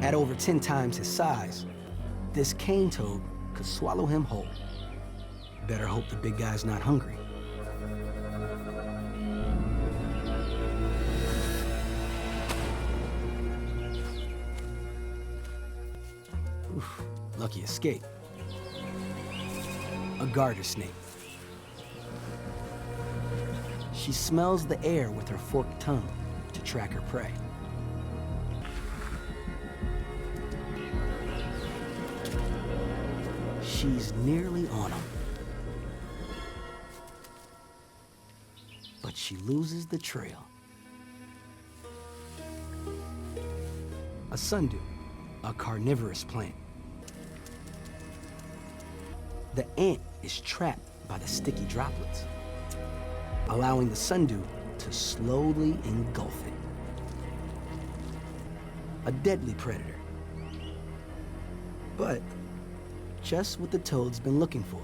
At over 10 times his size, this cane toad could swallow him whole. Better hope the big guy's not hungry. Oof, lucky escape. A garter snake. She smells the air with her forked tongue to track her prey. She's nearly on him. But she loses the trail. A sundew, a carnivorous plant. The ant is trapped by the sticky droplets, allowing the sundew to slowly engulf it. A deadly predator, but just what the toad's been looking for.